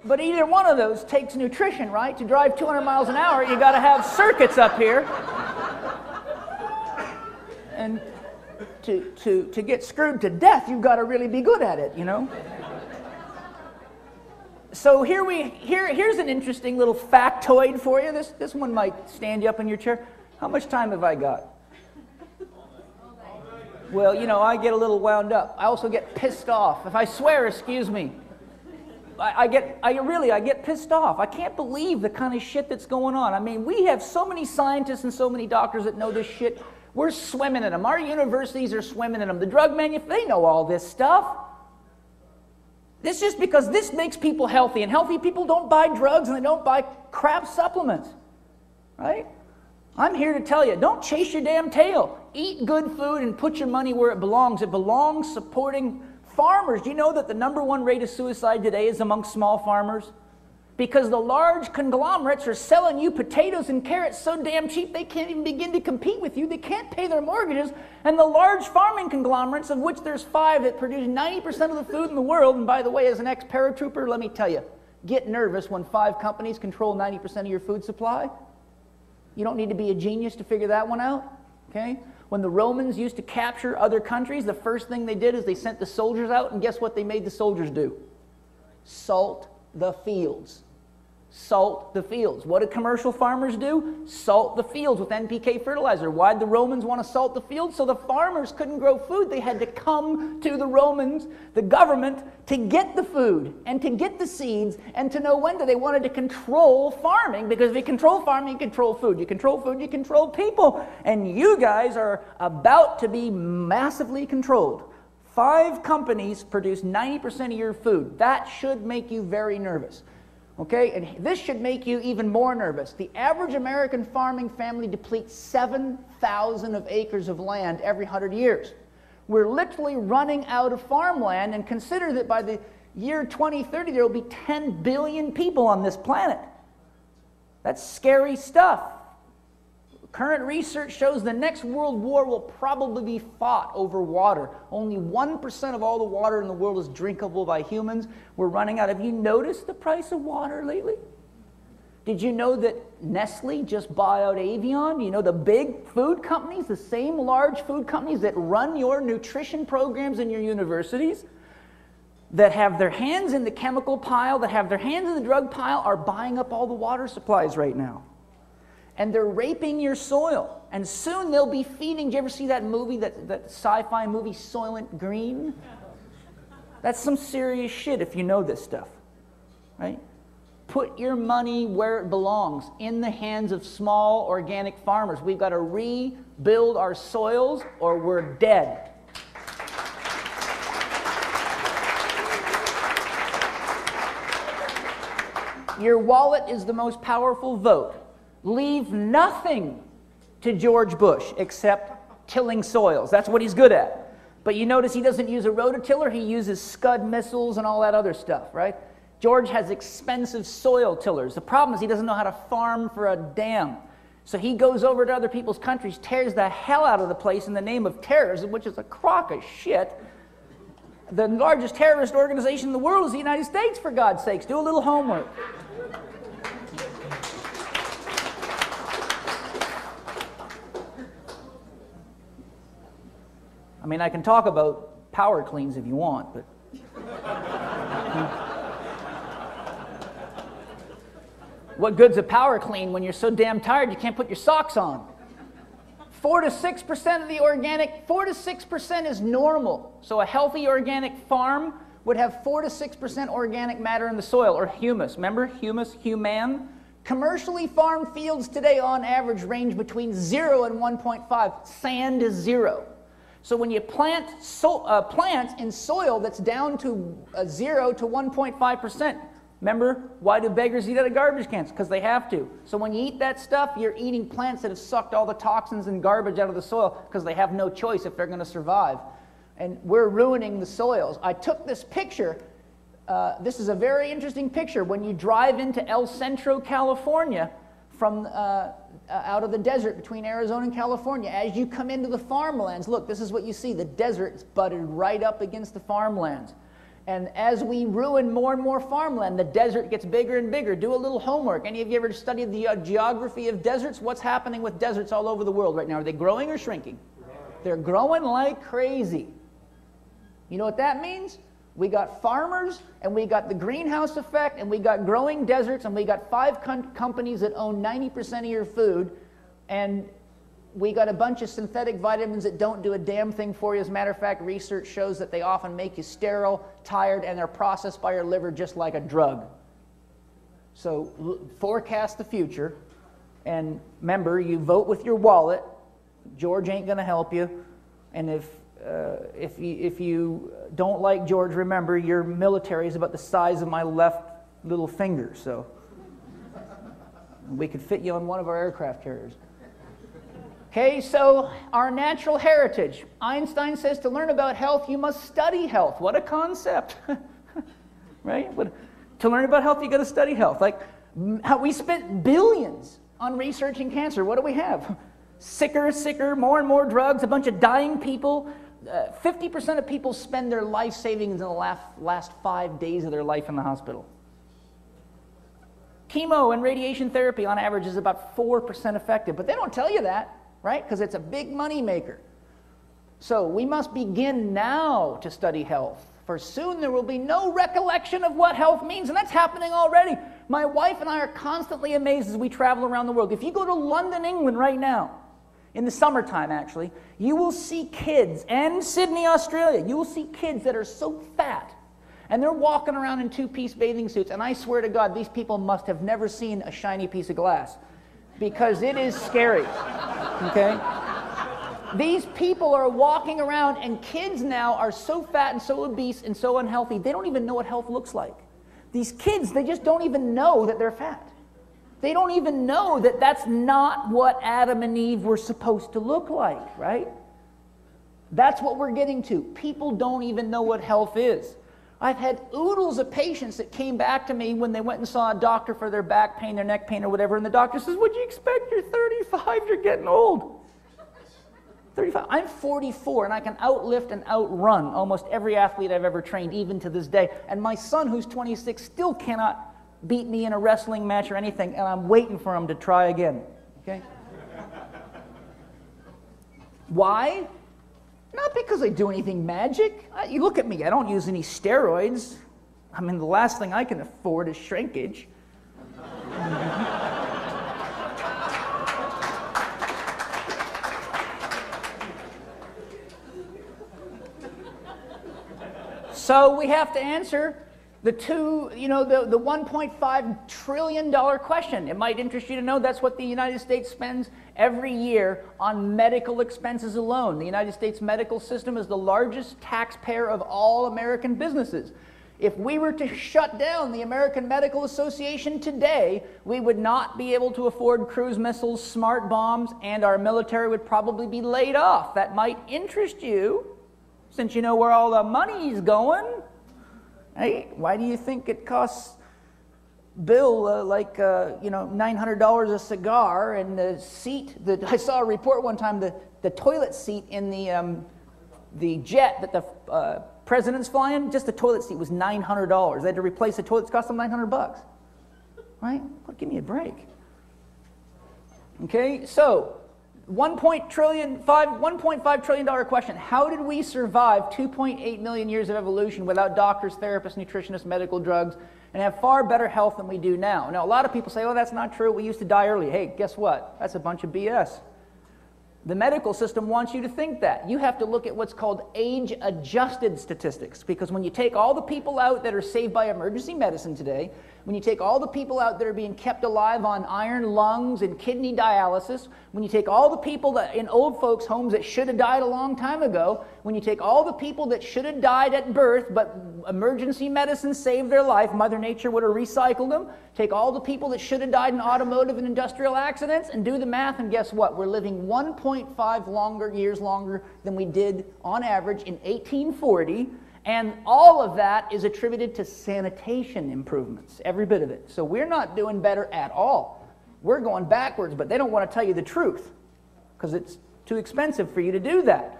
But either one of those takes nutrition, right? To drive 200 miles an hour, you got to have circuits up here. And to get screwed to death, you've got to really be good at it, you know? So here's an interesting little factoid for you. This one might stand you up in your chair. How much time have I got? Well, you know, I get a little wound up. I also get pissed off. If I swear, excuse me. I get pissed off. I can't believe the kind of shit that's going on. I mean, we have so many scientists and so many doctors that know this shit. We're swimming in them. Our universities are swimming in them. The drug manufacturers, they know all this stuff. This is because this makes people healthy, and healthy people don't buy drugs and they don't buy crap supplements, right? I'm here to tell you, don't chase your damn tail. Eat good food and put your money where it belongs. It belongs supporting farmers. Do you know that the #1 rate of suicide today is among small farmers? Because the large conglomerates are selling you potatoes and carrots so damn cheap they can't even begin to compete with you. They can't pay their mortgages. And the large farming conglomerates, of which there's 5 that produce 90% of the food in the world, and by the way, as an ex-paratrooper, let me tell you, get nervous when 5 companies control 90% of your food supply. You don't need to be a genius to figure that one out, okay? When the Romans used to capture other countries, the first thing they did is they sent the soldiers out, and guess what they made the soldiers do? Salt the fields. Salt the fields. What did commercial farmers do? Salt the fields with NPK fertilizer. Why did the Romans want to salt the fields? So the farmers couldn't grow food. They had to come to the Romans, the government, to get the food and to get the seeds and to know when. They wanted to control farming, because if you control farming, you control food. You control food, you control people. And you guys are about to be massively controlled. 5 companies produce 90% of your food. That should make you very nervous. Okay, and this should make you even more nervous. The average American farming family depletes 7,000 of acres of land every 100 years. We're literally running out of farmland, and consider that by the year 2030 there will be 10 billion people on this planet. That's scary stuff. Current research shows the next world war will probably be fought over water. Only 1% of all the water in the world is drinkable by humans. We're running out. Have you noticed the price of water lately? Did you know that Nestle just bought out Avion? You know, the big food companies, the same large food companies that run your nutrition programs in your universities, that have their hands in the chemical pile, that have their hands in the drug pile, are buying up all the water supplies right now. And they're raping your soil. And soon they'll be feeding. Did you ever see that movie, that sci-fi movie, Soylent Green? That's some serious shit if you know this stuff, right? Put your money where it belongs, in the hands of small organic farmers. We've got to rebuild our soils or we're dead. Your wallet is the most powerful vote. Leave nothing to George Bush except tilling soils. That's what he's good at. But you notice he doesn't use a rototiller, he uses Scud missiles and all that other stuff, right? George has expensive soil tillers. The problem is he doesn't know how to farm for a damn. So he goes over to other people's countries, tears the hell out of the place in the name of terrorism, which is a crock of shit. The largest terrorist organization in the world is the United States, for God's sakes. Do a little homework. I mean, I can talk about power cleans if you want, but... What good's a power clean when you're so damn tired you can't put your socks on? 4 to 6% of the organic, 4 to 6% is normal. So a healthy organic farm would have 4 to 6% organic matter in the soil, or humus. Remember, humus, human? Commercially farmed fields today on average range between 0 and 1.5. Sand is 0. So when you plant plants in soil that's down to 0 to 1.5%, remember, why do beggars eat out of garbage cans? Because they have to. So when you eat that stuff, you're eating plants that have sucked all the toxins and garbage out of the soil because they have no choice if they're going to survive. And we're ruining the soils. I took this picture. This is a very interesting picture. When you drive into El Centro, California, from out of the desert between Arizona and California, as you come into the farmlands, look, this is what you see. The desert is butted right up against the farmlands. And as we ruin more and more farmland, the desert gets bigger and bigger. Do a little homework. Any of you ever studied the geography of deserts? What's happening with deserts all over the world right now? Are they growing or shrinking? They're growing like crazy. You know what that means? We got farmers, and we got the greenhouse effect, and we got growing deserts, and we got 5 companies that own 90% of your food, and we got a bunch of synthetic vitamins that don't do a damn thing for you. As a matter of fact, research shows that they often make you sterile, tired, and they're processed by your liver just like a drug. So forecast the future, and remember, you vote with your wallet. George ain't going to help you, and if you don't like George, remember, your military is about the size of my left little finger, so we could fit you on one of our aircraft carriers. Okay, so our natural heritage. Einstein says to learn about health, you must study health. What a concept, right? To learn about health, you got to study health. Like, we spent billions on researching cancer. What do we have? Sicker, more and more drugs, a bunch of dying people. 50% of people spend their life savings in the last 5 days of their life in the hospital. Chemo and radiation therapy on average is about 4% effective, but they don't tell you that, right? Because it's a big money maker. So we must begin now to study health, for soon there will be no recollection of what health means, and that's happening already. My wife and I are constantly amazed as we travel around the world. If you go to London, England right now, in the summertime actually, you will see kids, and Sydney, Australia, you will see kids that are so fat, and they're walking around in 2-piece bathing suits, and I swear to God, these people must have never seen a shiny piece of glass, because it is scary, okay? These people are walking around, and kids now are so fat and so obese and so unhealthy, they don't even know what health looks like. These kids, they just don't even know that they're fat. They don't even know that that's not what Adam and Eve were supposed to look like, right? That's what we're getting to. People don't even know what health is. I've had oodles of patients that came back to me when they went and saw a doctor for their back pain, their neck pain, or whatever, and the doctor says, "What'd you expect? You're 35, you're getting old." 35. I'm 44, and I can outlift and outrun almost every athlete I've ever trained, even to this day. And my son, who's 26, still cannot beat me in a wrestling match or anything, and I'm waiting for him to try again, okay? Why? Not because I do anything magic. You look at me, I don't use any steroids. I mean, the last thing I can afford is shrinkage. So we have to answer the $1.5 trillion question. It might interest you to know that's what the United States spends every year on medical expenses alone. The United States medical system is the largest taxpayer of all American businesses. If we were to shut down the American Medical Association today, we would not be able to afford cruise missiles, smart bombs, and our military would probably be laid off. That might interest you, since you know where all the money's going. Hey, why do you think it costs Bill $900 a cigar, and the seat that I saw a report one time, the toilet seat in the jet that the president's flying, just the toilet seat was $900. They had to replace the toilets, cost them $900, right? Well, give me a break. Okay, so $1.5 trillion question. How did we survive 2.8 million years of evolution without doctors, therapists, nutritionists, medical drugs, and have far better health than we do now? Now, a lot of people say, oh, that's not true. We used to die early. Hey, guess what? That's a bunch of BS. The medical system wants you to think that. You have to look at what's called age-adjusted statistics, because when you take all the people out that are saved by emergency medicine today, when you take all the people out that are being kept alive on iron lungs and kidney dialysis, when you take all the people that in old folks' homes that should have died a long time ago, when you take all the people that should have died at birth but emergency medicine saved their life, Mother Nature would have recycled them, take all the people that should have died in automotive and industrial accidents and do the math, and guess what? We're living 1.5 years longer than we did on average in 1840. And all of that is attributed to sanitation improvements, every bit of it. So we're not doing better at all. We're going backwards, but they don't want to tell you the truth because it's too expensive for you to do that.